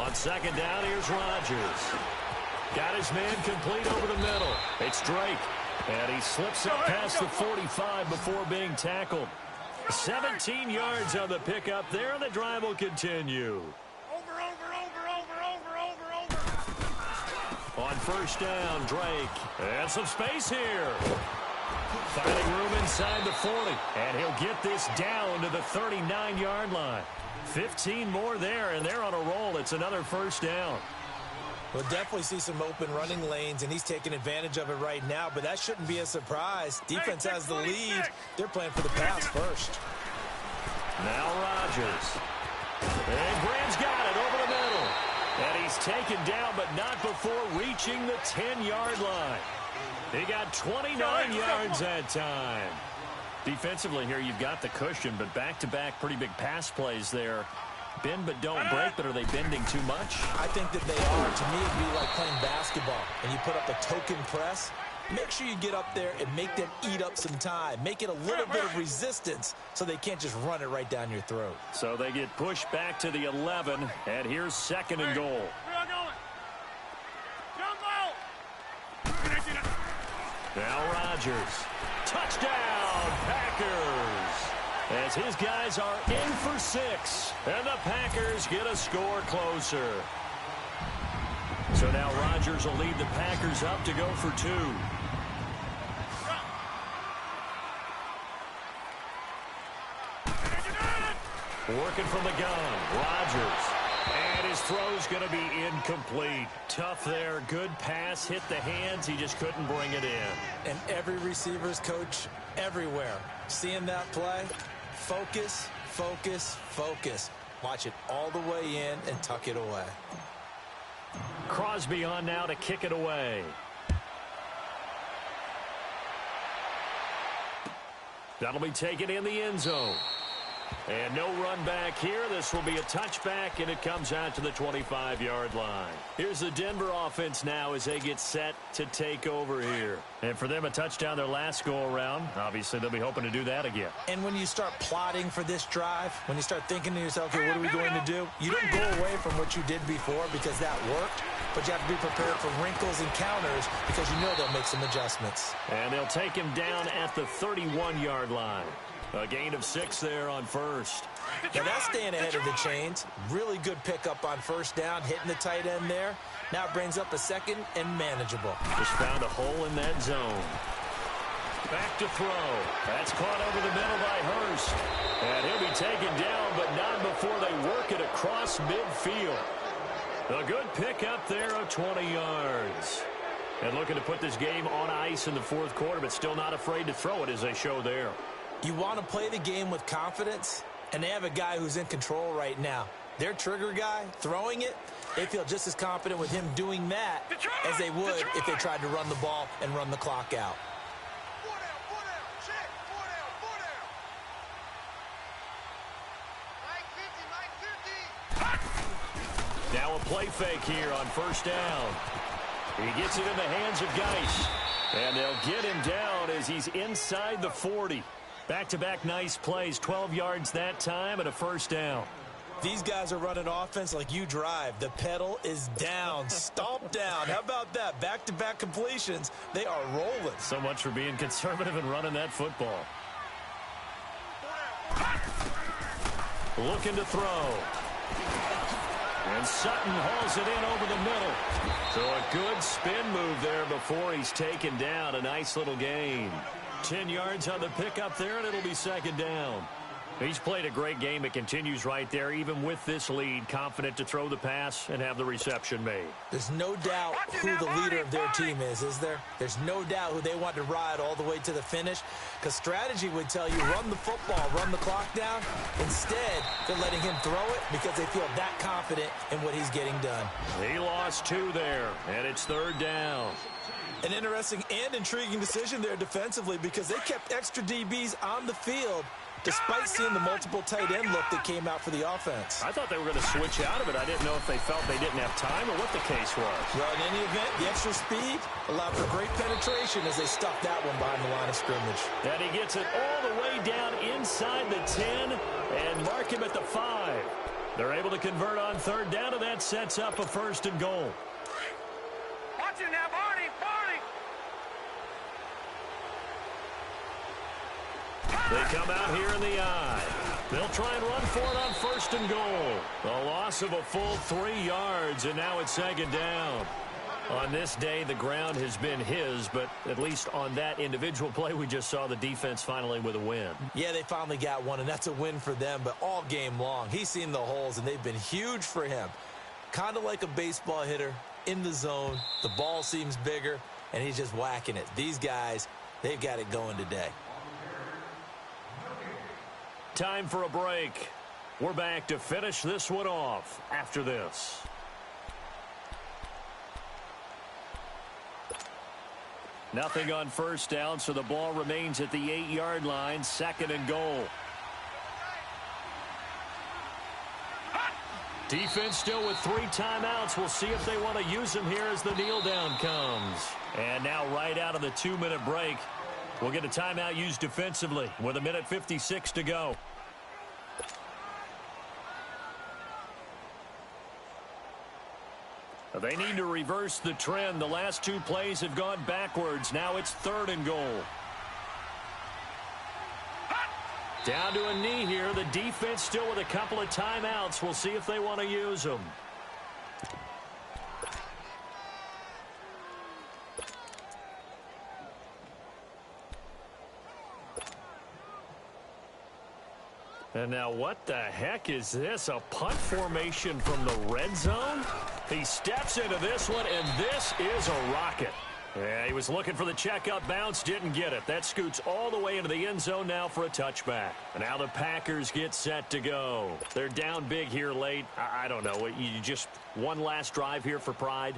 On second down, here's Rodgers. Got his man complete over the middle. It's Drake, and he slips up past the 45 before being tackled. 17 yards on the pickup there, and the drive will continue. Over. On first down, Drake. And some space here. Finding room inside the 40. And he'll get this down to the 39-yard line. 15 more there, and they're on a roll. It's another first down. We'll definitely see some open running lanes, and he's taking advantage of it right now, but that shouldn't be a surprise. Defense has the lead. They're playing for the pass first. Now Rodgers. And Graham's got it over the middle. And he's taken down, but not before reaching the 10-yard line. He got 29 yards that time. Defensively here, you've got the cushion, but back-to-back pretty big pass plays there. Bend but don't break, but are they bending too much? I think that they are. To me, it'd be like playing basketball, and you put up a token press. Make sure you get up there and make them eat up some time. Make it a little bit of resistance so they can't just run it right down your throat. So they get pushed back to the 11, and here's 2nd and goal. Now Rodgers. Touchdown, Packers! As his guys are in for 6, and the Packers get a score closer. So now Rodgers will lead the Packers up to go for 2. Working from the gun, Rodgers. And his throw's going to be incomplete. Tough there, good pass, hit the hands, he just couldn't bring it in. And every receiver's coach everywhere, seeing that play, focus, focus, focus. Watch it all the way in and tuck it away. Crosby on now to kick it away. That'll be taken in the end zone. And no run back here. This will be a touchback, and it comes out to the 25-yard line. Here's the Denver offense now as they get set to take over here. And for them, a touchdown their last go-around. Obviously, they'll be hoping to do that again. And when you start plotting for this drive, when you start thinking to yourself, okay, what are we going to do? You don't go away from what you did before because that worked, but you have to be prepared for wrinkles and counters because you know they'll make some adjustments. And they'll take him down at the 31-yard line. A gain of 6 there on first. Now that's staying ahead of the chains. Really good pickup on first down, hitting the tight end there. Now it brings up a 2nd and manageable. Just found a hole in that zone. Back to throw. That's caught over the middle by Hurst. And he'll be taken down, but not before they work it across midfield. A good pickup there of 20 yards. And looking to put this game on ice in the fourth quarter, but still not afraid to throw it as they show there. You want to play the game with confidence, and they have a guy who's in control right now. Their trigger guy, throwing it, they feel just as confident with him doing that as they would if they tried to run the ball and run the clock out. Now a play fake here on first down. He gets it in the hands of Geis. And they'll get him down as he's inside the 40. Back-to-back nice plays, 12 yards that time and a first down. These guys are running offense like you drive. The pedal is down, stomp down. How about that? Back-to-back completions. They are rolling. So much for being conservative and running that football. Looking to throw. And Sutton hauls it in over the middle. So a good spin move there before he's taken down. A nice little gain. 10 yards on the pickup there, and it'll be second down. He's played a great game. It continues right there, even with this lead, confident to throw the pass and have the reception made. There's no doubt who the leader of their team is there? There's no doubt who they want to ride all the way to the finish, because strategy would tell you run the football, run the clock down. Instead, they're letting him throw it because they feel that confident in what he's getting done. He lost 2 there, and it's third down. An interesting and intriguing decision there defensively because they kept extra DBs on the field despite seeing the multiple tight end look that came out for the offense. I thought they were going to switch out of it. I didn't know if they felt they didn't have time or what the case was. Well, in any event, the extra speed allowed for great penetration as they stuffed that one behind the line of scrimmage. And he gets it all the way down inside the 10 and mark him at the 5. They're able to convert on third down, and that sets up a first and goal. Watch it now, Barney! Barney! They come out here in the eye. They'll try and run for it on first and goal. A loss of a full 3 yards, and now it's second down. On this day, the ground has been his, but at least on that individual play, we just saw the defense finally with a win. Yeah, they finally got one, and that's a win for them, but all game long, he's seen the holes, and they've been huge for him. Kind of like a baseball hitter in the zone. The ball seems bigger, and he's just whacking it. These guys, they've got it going today. Time for a break. We're back to finish this one off after this. Nothing on first down, so the ball remains at the 8-yard line, second and goal. Defense still with 3 timeouts. We'll see if they want to use them here as the kneel down comes. And now right out of the 2-minute break, we'll get a timeout used defensively with 1:56 to go. They need to reverse the trend. The last 2 plays have gone backwards. Now it's third and goal. Down to a knee here. The defense still with a couple of timeouts. We'll see if they want to use them. And now what the heck is this? A punt formation from the red zone? He steps into this one, and this is a rocket. Yeah, he was looking for the checkup bounce, didn't get it. That scoots all the way into the end zone now for a touchback. And now the Packers get set to go. They're down big here late. I don't know. You just one last drive here for pride?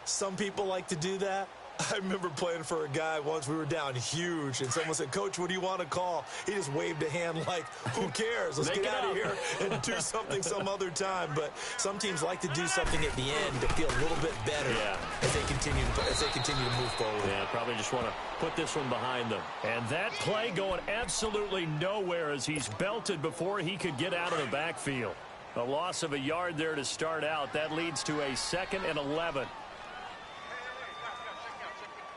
Some people like to do that. I remember playing for a guy once. We were down huge, and someone said, "Coach, what do you want to call?" He just waved a hand like, who cares? Let's get out of here and do something some other time. But some teams like to do something at the end to feel a little bit better as they continue to move forward. Yeah, probably just want to put this one behind them. And that play going absolutely nowhere as he's belted before he could get out of the backfield. A loss of a yard there to start out. That leads to a 2nd and 11.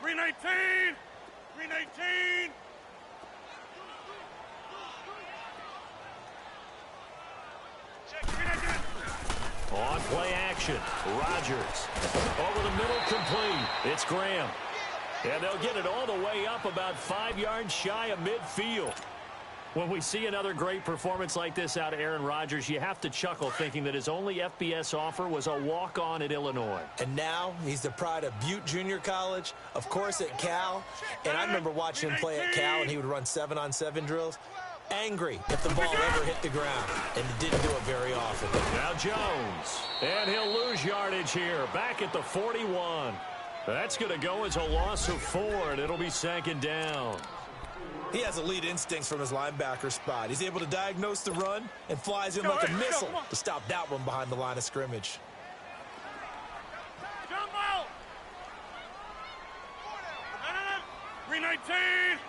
319! 319! On play action, Rodgers. Over the middle, complete. It's Graham. And they'll get it all the way up about 5 yards shy of midfield. When we see another great performance like this out of Aaron Rodgers, you have to chuckle thinking that his only FBS offer was a walk-on at Illinois. And now he's the pride of Butte Junior College, of course at Cal. And I remember watching him play at Cal, and he would run 7-on-7 drills. Angry if the ball ever hit the ground, and he didn't do it very often. Now Jones, and he'll lose yardage here, back at the 41. That's going to go as a loss of 4, and it'll be second down. He has elite instincts from his linebacker spot. He's able to diagnose the run and flies in like a missile to stop that one behind the line of scrimmage. Jump out! 319!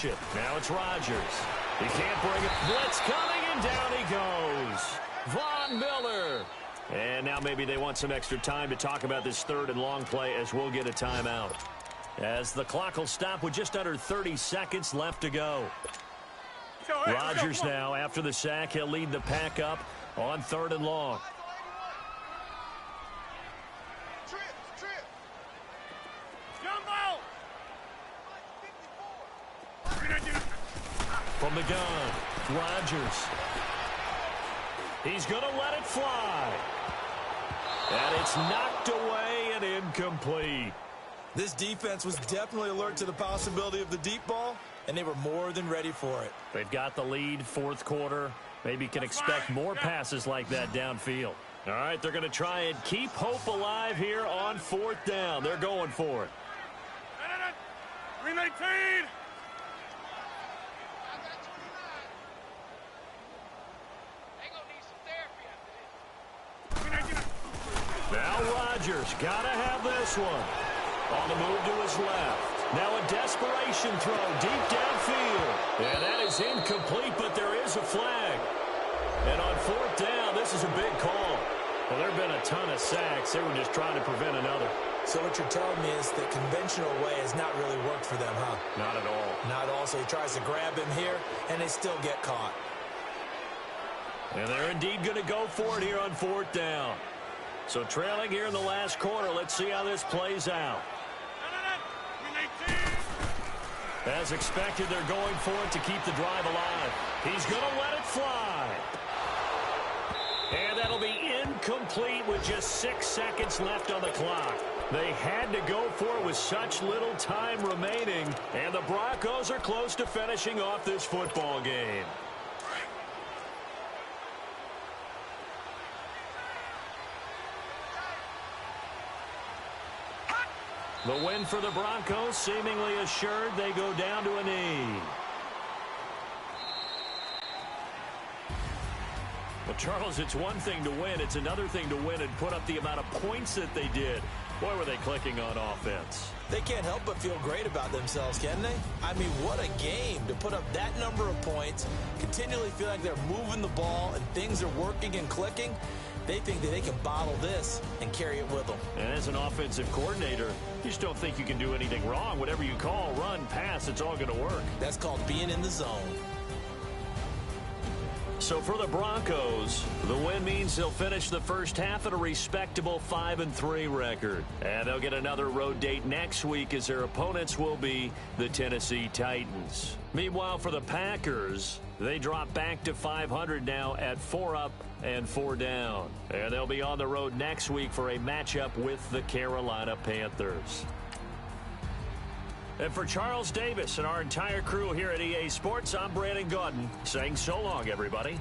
possession. Now it's Rodgers. He can't bring it. Blitz coming, and down he goes. Von Miller. And now maybe they want some extra time to talk about this third and long play as we'll get a timeout. As the clock will stop with just under 30 seconds left to go. Rodgers now, after the sack, he'll lead the pack up on third and long. From the gun, Rodgers. He's going to let it fly. And it's knocked away and incomplete. This defense was definitely alert to the possibility of the deep ball, and they were more than ready for it. They've got the lead, fourth quarter. Maybe can expect more passes like that downfield. All right, they're going to try and keep hope alive here on fourth down. They're going for it. 319. Now Rodgers got to have this one. On the move to his left. Now a desperation throw deep downfield. And that is incomplete, but there is a flag. And on fourth down, this is a big call. Well, there have been a ton of sacks. They were just trying to prevent another. So what you're telling me is the conventional way has not really worked for them, huh? Not at all. Not at all. So he tries to grab him here, and they still get caught. And they're indeed going to go for it here on fourth down. So trailing here in the last quarter, let's see how this plays out. As expected, they're going for it to keep the drive alive. He's going to let it fly. And that'll be incomplete with just 6 seconds left on the clock. They had to go for it with such little time remaining. And the Broncos are close to finishing off this football game. The win for the Broncos seemingly assured. They go down to a knee. Well, Charles, it's one thing to win. It's another thing to win and put up the amount of points that they did. Boy, were they clicking on offense. They can't help but feel great about themselves, can they? I mean, what a game to put up that number of points, continually feel like they're moving the ball and things are working and clicking. They think that they can bottle this and carry it with them. And as an offensive coordinator, you just don't think you can do anything wrong. Whatever you call, run, pass, it's all going to work. That's called being in the zone. So for the Broncos, the win means they'll finish the first half at a respectable 5-3 record. And they'll get another road date next week as their opponents will be the Tennessee Titans. Meanwhile, for the Packers, they drop back to 500 now at 4 up and 4 down. And they'll be on the road next week for a matchup with the Carolina Panthers. And for Charles Davis and our entire crew here at EA Sports, I'm Brandon Gaudin saying so long, everybody.